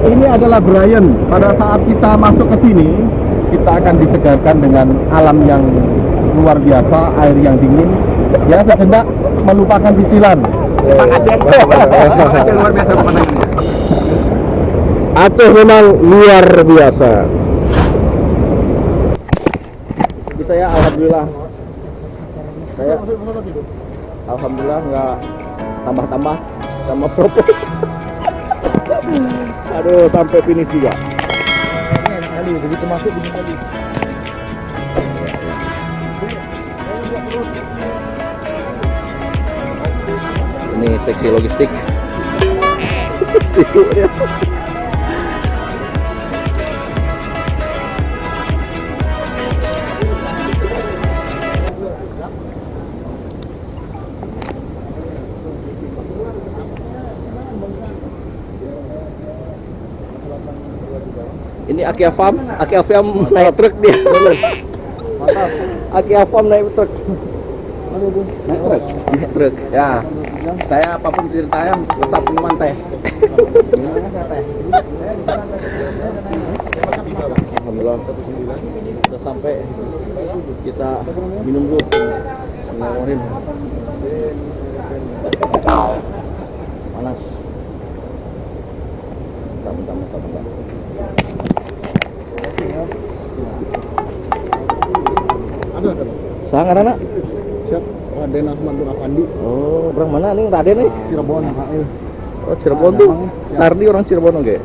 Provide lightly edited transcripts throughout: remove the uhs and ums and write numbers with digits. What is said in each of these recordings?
Ini adalah Brian. Pada saat kita masuk ke sini, kita akan disegarkan dengan alam yang luar biasa, air yang dingin. Ya, sejenak melupakan cicilan. Aceh luar biasa pemandangannya. Aceh memang luar biasa. Jadi saya alhamdulillah nggak tambah-tambah sama propos. Aduh, sampai finish juga. Begitu masuk begini lagi. Ini seksi logistik. Ini Akia Farm naik truk dia. Mantap. Akia Farm naik truk. Naik truk. Ya. Saya apapun ceritanya tetap minuman teh. Alhamdulillah sudah sampai, kita minum dulu. Ngomongin. Panas. Bentar. Ada. Sangat anak. Siap. Raden Ahmad Nur Afandi. Oh, orang mana nih Raden nih? Cirebon. Oh, Cirebon tuh. Nardi orang Cirebon oke.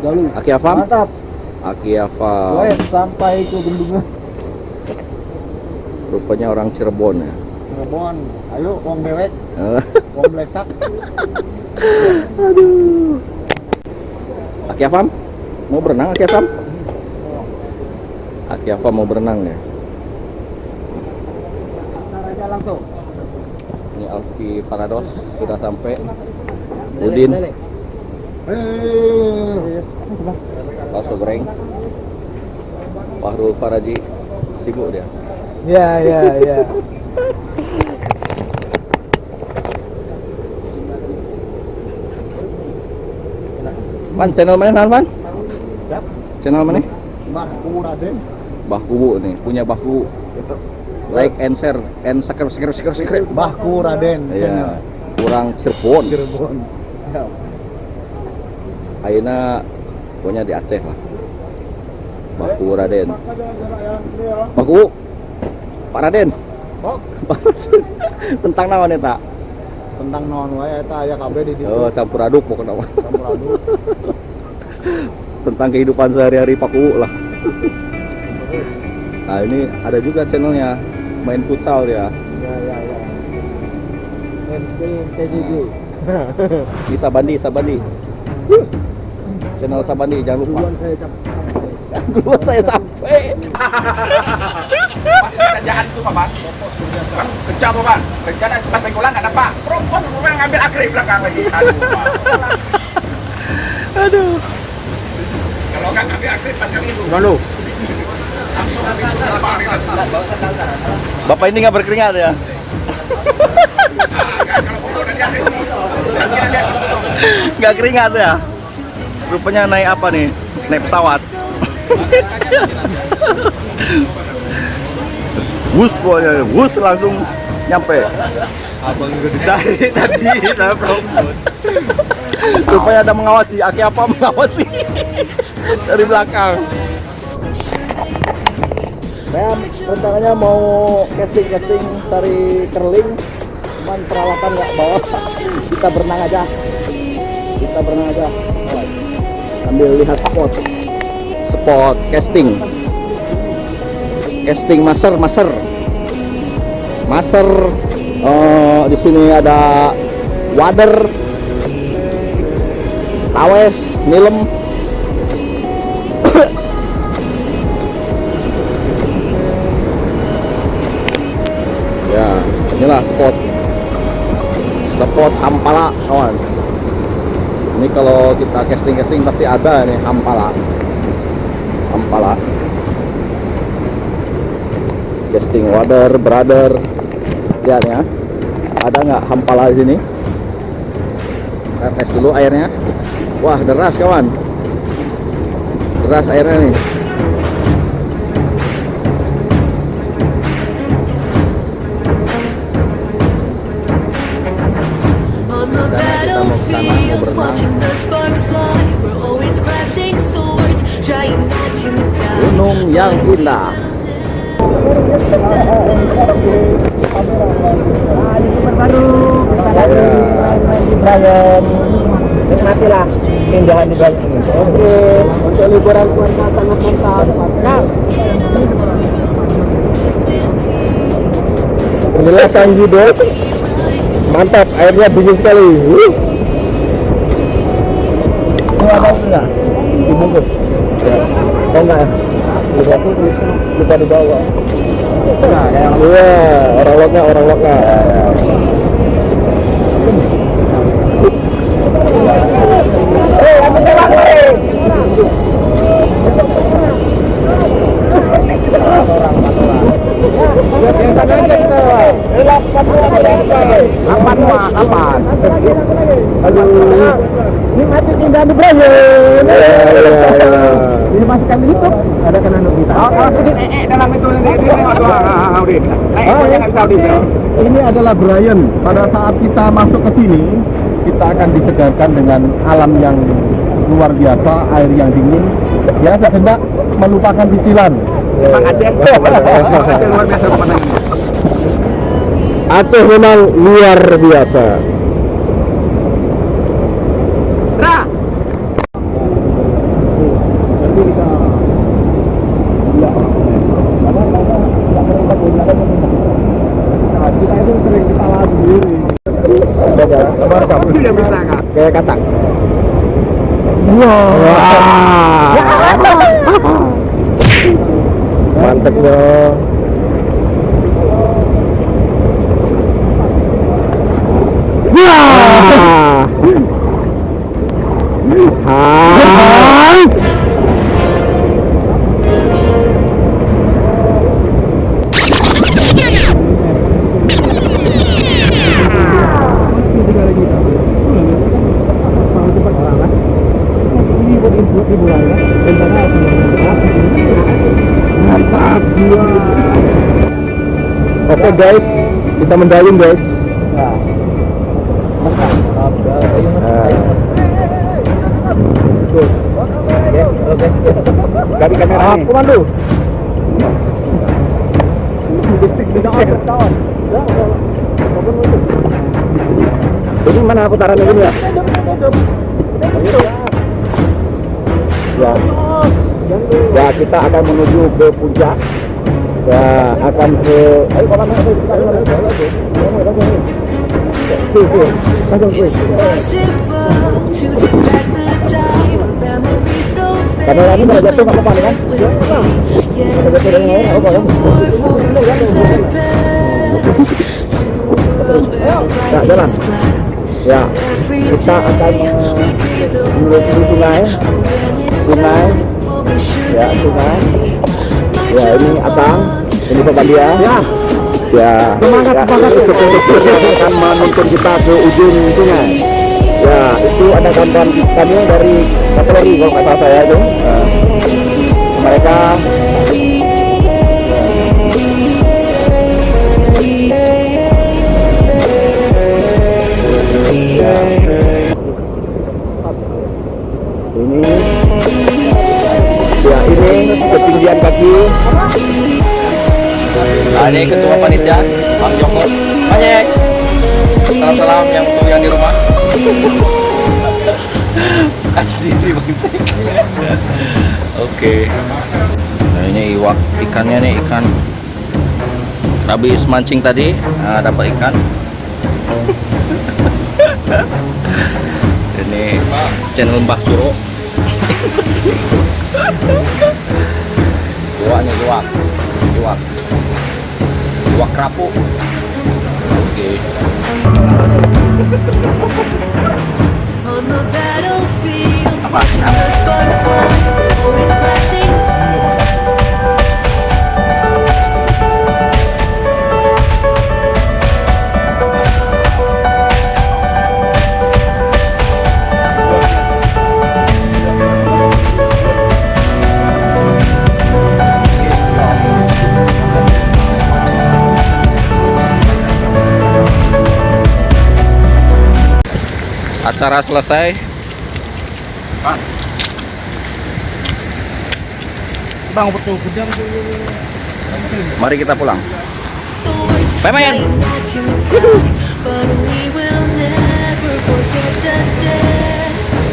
Galuh. Akia Farm. Mantap. Akia Farm. Sampai ke bendungan. Rupanya orang Cirebon ya. Cirebon. Ayo wong dewek. Wong blesak. Aduh. Akia Farm? Mau berenang Akia Farm? Akia Farm mau berenang ya. Langsung. Ini Alfi Parados sudah sampai. Udin. Bakso goreng. Fahrul Faraji sibuk dia. Ya. Pan, channel mana Pan? Channel mana? Bahku Raden. Bahku nih, punya Bahku. Like and share and subscribe. Bahku Raden. Iya. Kurang Cirebon. Ayeuna pokoknya di Aceh lah. Bahku Raden. Bahku. Pak Raden. Tentang naon eta? Tentang naon wae eta aya kabeh di ditu. Oh, campur aduk pokoknya. Campur aduk. Tentang kehidupan sehari-hari Pak U lah. Nah, ini ada juga channelnya. Main futsal ya. Ya. TJJ. Di Sabandi. Channel Sabandi jangan lupa. Duluan saya sampai. Kerjaan itu Pak. Kerja Pak. Rencana pas penggolan enggak dapat. Perempuan ngambil akhir belakang lagi. Aduh. Kalau enggak ngambil akhir pas kali itu. Lalu. Bapak ini nggak berkeringat ya? Nggak keringat ya? Rupanya naik apa nih? Naik pesawat. Bus pokoknya, bus langsung nyampe. Abang udah dicari tadi, saya promote. Rupanya ada mengawasi, Aki apa mengawasi dari belakang. Saya rencananya mau casting cari curling, cuman peralatan nggak bawa. Kita berenang aja. Sambil lihat spot casting master. Di sini ada wader, tawes, nilem. Inilah spot hampala kawan. Ini kalau kita casting pasti ada nih hampala. Casting water, brother. Lihat ya. Ada nggak hampala di sini? Kita tes dulu airnya. Wah, deras kawan. Deras airnya nih. On the battlefield, watching the sparks fly, we're always clashing swords, trying not to die. Gunung yang indah. Baru di Brian, nikmatilah keindahan di Brian ini. Oke, untuk liburan keluarga sangat mantap. Inilah Sang Yudo, mantap, airnya dingin sekali. Ini ada enggak? Dibungkus. Ya. Oh enggak ya? Lupa dibawa. Nah, iya, orang lokal. Kapan? Aduh. Ini mati indah di Brian. Ini masukkan di YouTube. Ada kan anu kita. Dalam itu nggak bisa audit. Ini adalah Brian. Pada saat kita masuk ke sini, kita akan disegarkan dengan alam yang luar biasa, air yang dingin. Ya, sejenak melupakan cicilan. Bang Aceh. Aceh luar biasa pemandangannya. Aceh memang luar biasa. Kita itu sering kesalahan sendiri. Tidak bisa kan? Kayak katak. Wah. Mantep loh. Wah. Hai. Oke guys, kita mendayung guys. Dari kamera ini. Komando. Ini mana putarannya ini ya? Ya. Ya, kita akan menuju ke puncak. Ya, akan ke It's impossible to take back the time. Memories don't fade. Kamera ini mau jatuh nggak apa-apa nih kan? Yeah, we to war for things that pass. To a world where Ya, jalan. light is black. Ya, Every kita akan day we breathe the menuju sungai. when it's Sungai. time, we'll be sure Ya, that sungai. we Ya, ini Abang, ini Bapak dia. Ya. Ya. Semangat. Akan menuntun kita ke ujung sungai. Ya, itu ada kawan kami dari Kapolri kalau nggak salah saya itu. Mereka ini ya ini ketinggian kaki. Nah, ini ketua panitia Bang Joko. Banyak. Salam-salam yang untuk yang di rumah. Bukan sendiri Bang Cek. Oke. Nah, ini iwak ikannya nih, ikan. Habis mancing tadi, nah, dapat ikan. Ini channel Mbah Suro. Iwaknya iwak kerapu. Oke. on the battlefield, watching the sparks fly, always flashing. acara selesai. Bang, betul gedang. Mari kita pulang. The words Pemain. trying not to cry, but we will never forget the dance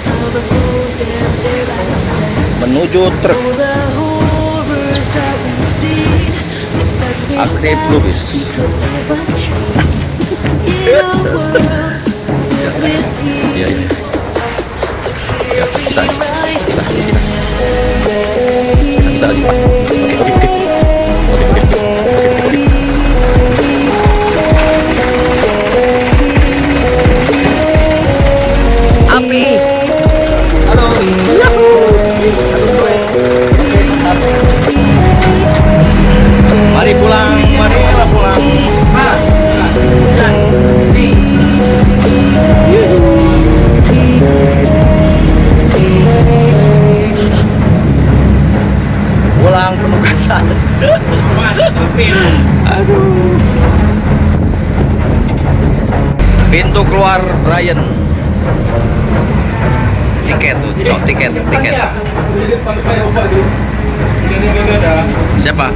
of the fools and their last breath. Menuju truk All the horrors that we've seen makes us wish Akrib that Lubis. we could live a dream in a world filled with Iya, iya. peace. Here we Kita- rise kita- again. Kita lagi. Api. Mari pulang, mari kita pulang. Pulang penugasan. Aduh. Pintu keluar Brian. Tiket tuh, cok tiket. Siapa?